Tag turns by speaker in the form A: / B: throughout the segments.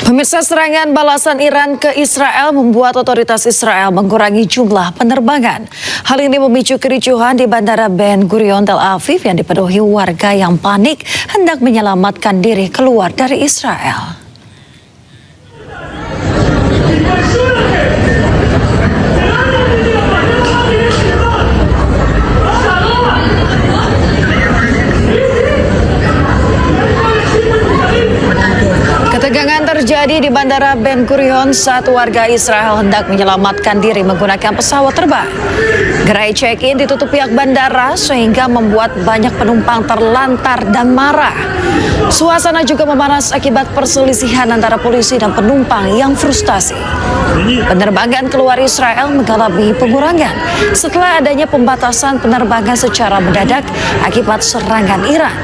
A: Pemirsa, serangan balasan Iran ke Israel membuat otoritas Israel mengurangi jumlah penerbangan. Hal ini memicu kericuhan di Bandara Ben Gurion Tel Aviv yang dipenuhi warga yang panik hendak menyelamatkan diri keluar dari Israel. Ketegangan terjadi di Bandara Ben Gurion saat warga Israel hendak menyelamatkan diri menggunakan pesawat terbang. Gerai check-in ditutup pihak bandara sehingga membuat banyak penumpang terlantar dan marah. Suasana juga memanas akibat perselisihan antara polisi dan penumpang yang frustasi. Penerbangan keluar Israel mengalami pengurangan setelah adanya pembatasan penerbangan secara mendadak akibat serangan Iran.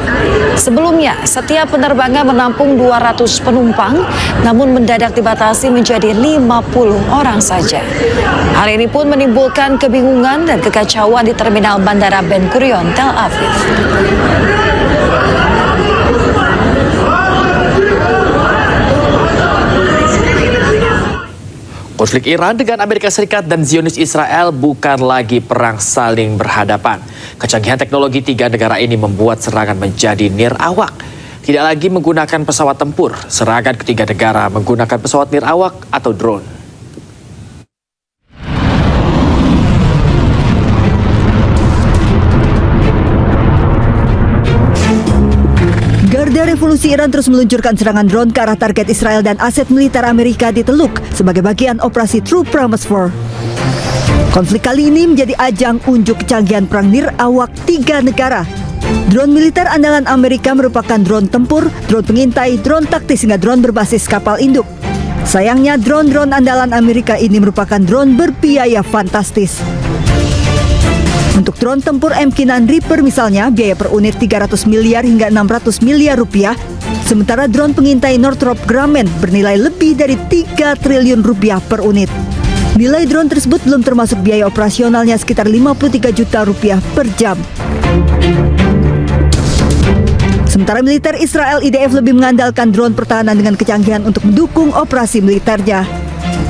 A: Sebelumnya, setiap penerbangan menampung 200 penumpang, namun mendadak dibatasi menjadi 50 orang saja. Hal ini pun menimbulkan kebingungan dan kekacauan di terminal Bandara Ben Gurion Tel Aviv.
B: Konflik Iran dengan Amerika Serikat dan Zionis Israel bukan lagi perang saling berhadapan. Kecanggihan teknologi tiga negara ini membuat serangan menjadi nirawak. Tidak lagi menggunakan pesawat tempur, serangan ketiga negara menggunakan pesawat nirawak atau drone.
C: Garda Revolusi Iran terus meluncurkan serangan drone ke arah target Israel dan aset militer Amerika di Teluk sebagai bagian operasi True Promise 4. Konflik kali ini menjadi ajang unjuk kecanggihan perang nirawak tiga negara. Drone militer andalan Amerika merupakan drone tempur, drone pengintai, drone taktis hingga drone berbasis kapal induk. Sayangnya drone-drone andalan Amerika ini merupakan drone berbiaya fantastis. Untuk drone tempur MQ-9 Reaper misalnya, biaya per unit 300 miliar hingga 600 miliar rupiah. Sementara drone pengintai Northrop Grumman bernilai lebih dari 3 triliun rupiah per unit. Nilai drone tersebut belum termasuk biaya operasionalnya sekitar 53 juta rupiah per jam. Sementara militer Israel IDF lebih mengandalkan drone pertahanan dengan kecanggihan untuk mendukung operasi militernya.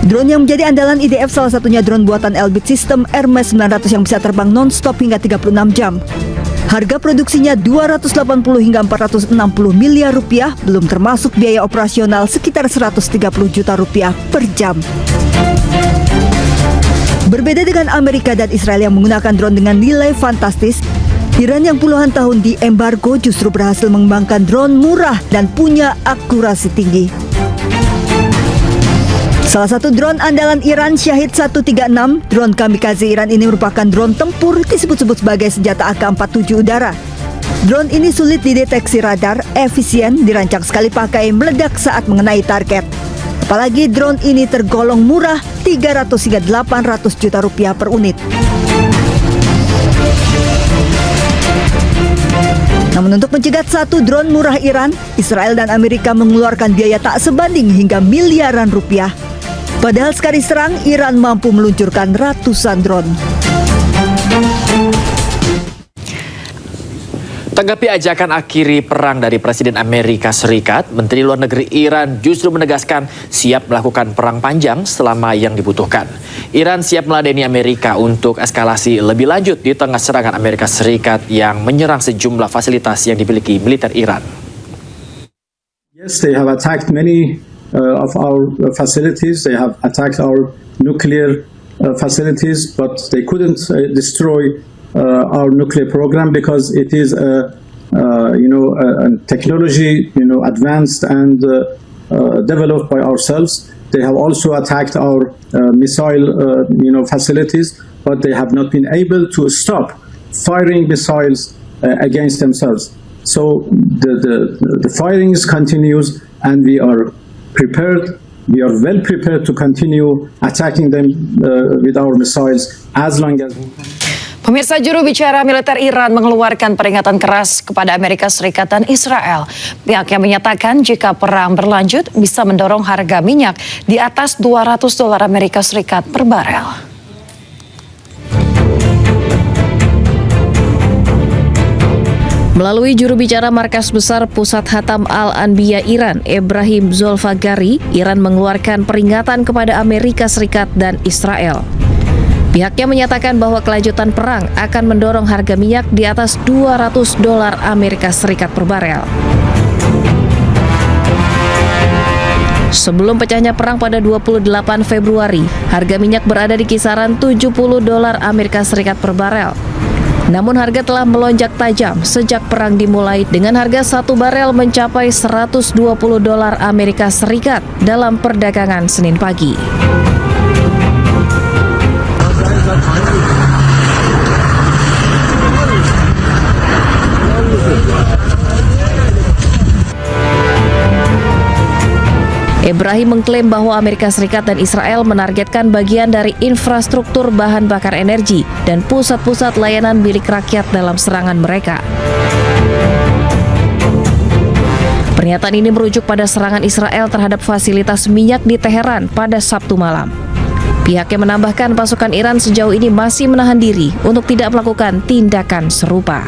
C: Drone yang menjadi andalan IDF salah satunya drone buatan Elbit System Hermes 900 yang bisa terbang non-stop hingga 36 jam. Harga produksinya 280 hingga 460 miliar rupiah, belum termasuk biaya operasional sekitar 130 juta rupiah per jam. Berbeda dengan Amerika dan Israel yang menggunakan drone dengan nilai fantastis, Iran yang puluhan tahun diembargo justru berhasil mengembangkan drone murah dan punya akurasi tinggi. Salah satu drone andalan Iran, Shahid 136, drone kamikaze Iran ini merupakan drone tempur disebut-sebut sebagai senjata AK-47 udara. Drone ini sulit dideteksi radar, efisien, dirancang sekali pakai, meledak saat mengenai target. Apalagi drone ini tergolong murah, 300 hingga 800 juta rupiah per unit. Namun untuk mencegat satu drone murah Iran, Israel dan Amerika mengeluarkan biaya tak sebanding hingga miliaran rupiah. Padahal sekali serang, Iran mampu meluncurkan ratusan drone.
B: Tanggapi ajakan akhiri perang dari Presiden Amerika Serikat, Menteri Luar Negeri Iran justru menegaskan siap melakukan perang panjang selama yang dibutuhkan. Iran siap meladeni Amerika untuk eskalasi lebih lanjut di tengah serangan Amerika Serikat yang menyerang sejumlah fasilitas yang dimiliki militer Iran.
D: Yes, they have attacked many of our facilities. They have attacked our nuclear facilities, but they couldn't destroy our nuclear program because it is a technology advanced and developed by ourselves. They have also attacked our missile facilities, but they have not been able to stop firing missiles against themselves. So the firings continues, and we are prepared. We are well prepared to continue attacking them with our missiles as long as.
A: Pemirsa, juru bicara militer Iran mengeluarkan peringatan keras kepada Amerika Serikat dan Israel. Pihaknya menyatakan jika perang berlanjut bisa mendorong harga minyak di atas $200 Amerika Serikat per barel.
E: Melalui juru bicara Markas Besar Pusat Hatam Al-Anbiya Iran, Ebrahim Zolfagari, Iran mengeluarkan peringatan kepada Amerika Serikat dan Israel. Pihaknya menyatakan bahwa kelanjutan perang akan mendorong harga minyak di atas $200 Amerika Serikat per barel. Sebelum pecahnya perang pada 28 Februari, harga minyak berada di kisaran $70 Amerika Serikat per barel. Namun harga telah melonjak tajam sejak perang dimulai dengan harga 1 barel mencapai $120 Amerika Serikat dalam perdagangan Senin pagi. Ebrahim mengklaim bahwa Amerika Serikat dan Israel menargetkan bagian dari infrastruktur bahan bakar energi dan pusat-pusat layanan milik rakyat dalam serangan mereka. Pernyataan ini merujuk pada serangan Israel terhadap fasilitas minyak di Teheran pada Sabtu malam. Pihaknya menambahkan pasukan Iran sejauh ini masih menahan diri untuk tidak melakukan tindakan serupa.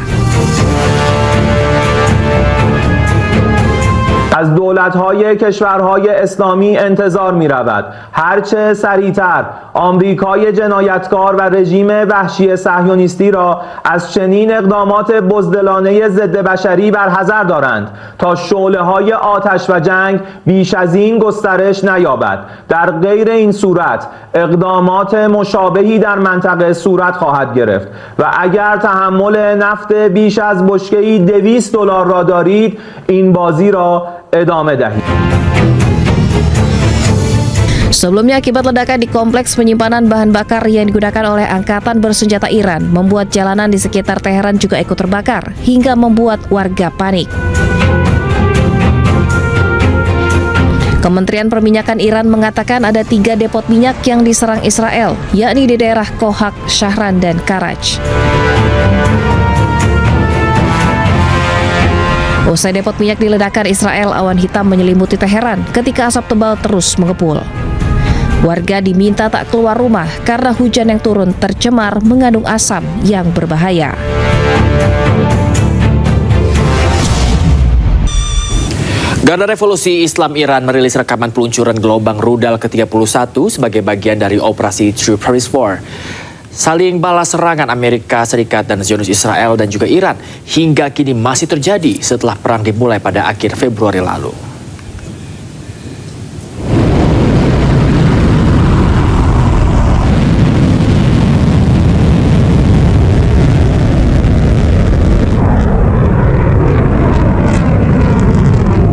F: از دولت‌های کشورهای اسلامی انتظار می‌رود هرچه سریعتر آمریکای جنایتکار و رژیم وحشی صهیونیستی را از چنین اقدامات بزدلانه ضد بشری برحذر دارند تا شعله‌های آتش و جنگ بیش از این گسترش نیابد. در غیر این صورت اقدامات مشابهی در منطقه صورت خواهد گرفت و اگر تحمل نفت بیش از بشکه‌ای $200 را دارید این بازی را ادامه دهید.
E: Sebelumnya, akibat ledakan di kompleks penyimpanan bahan bakar yang digunakan oleh Angkatan Bersenjata Iran, membuat jalanan di sekitar Teheran juga ikut terbakar, hingga membuat warga panik. Kementerian Perminyakan Iran mengatakan ada 3 depot minyak yang diserang Israel, yakni di daerah Kohak, Shahran, dan Karaj. Usai depot minyak diledakkan Israel, awan hitam menyelimuti Teheran ketika asap tebal terus mengepul. Warga diminta tak keluar rumah karena hujan yang turun tercemar mengandung asam yang berbahaya.
B: Garda Revolusi Islam Iran merilis rekaman peluncuran gelombang rudal ke-31 sebagai bagian dari operasi True Promise 4. Saling balas serangan Amerika Serikat dan Zionis Israel dan juga Iran hingga kini masih terjadi setelah perang dimulai pada akhir Februari lalu.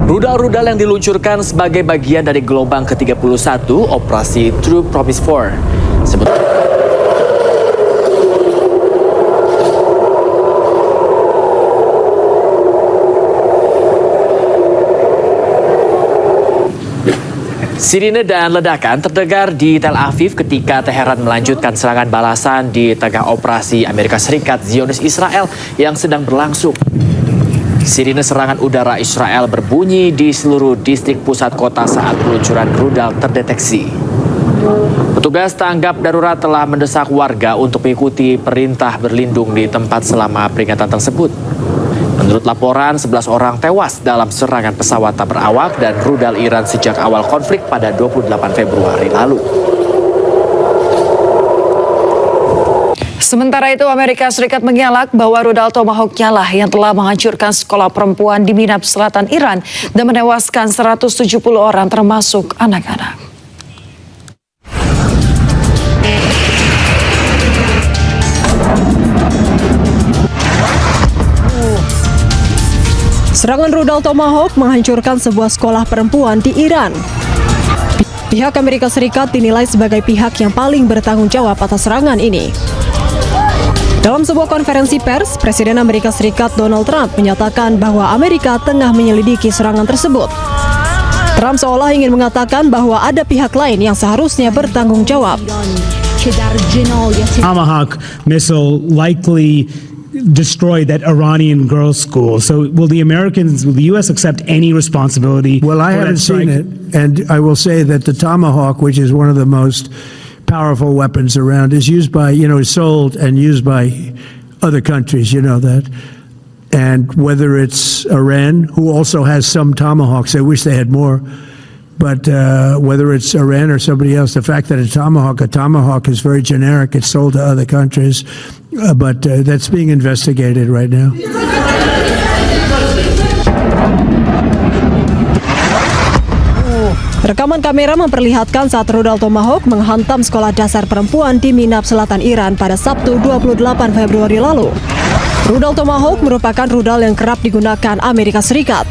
B: Rudal-rudal yang diluncurkan sebagai bagian dari gelombang ke-31 operasi True Promise 4. Sirine dan ledakan terdengar di Tel Aviv ketika Teheran melanjutkan serangan balasan di tengah operasi Amerika Serikat Zionis Israel yang sedang berlangsung. Sirine serangan udara Israel berbunyi di seluruh distrik pusat kota saat peluncuran rudal terdeteksi. Petugas tanggap darurat telah mendesak warga untuk mengikuti perintah berlindung di tempat selama peringatan tersebut. Menurut laporan, 11 orang tewas dalam serangan pesawat tak berawak dan rudal Iran sejak awal konflik pada 28 Februari lalu.
A: Sementara itu, Amerika Serikat mengelak bahwa rudal Tomahawk-nya lah yang telah menghancurkan sekolah perempuan di Minab Selatan Iran dan menewaskan 170 orang termasuk anak-anak.
G: Serangan rudal Tomahawk menghancurkan sebuah sekolah perempuan di Iran. Pihak Amerika Serikat dinilai sebagai pihak yang paling bertanggung jawab atas serangan ini. Dalam sebuah konferensi pers, Presiden Amerika Serikat Donald Trump menyatakan bahwa Amerika tengah menyelidiki serangan tersebut. Trump seolah ingin mengatakan bahwa ada pihak lain yang seharusnya bertanggung jawab.
H: Tomahawk missile likely destroyed that Iranian girls' school. So will the U.S. accept any responsibility?
I: Well, I haven't seen it. And I will say that the Tomahawk, which is one of the most powerful weapons around, is used by, is sold and used by other countries, you know that. And whether it's Iran, who also has some Tomahawks, I wish they had more. But whether it's Iran or somebody else, the fact that a Tomahawk is very generic. It's sold to other countries, but that's being investigated right now.
G: Rekaman kamera memperlihatkan saat rudal Tomahawk menghantam sekolah dasar perempuan di Minab, Selatan Iran pada Sabtu 28 Februari lalu. Rudal Tomahawk merupakan rudal yang kerap digunakan Amerika Serikat.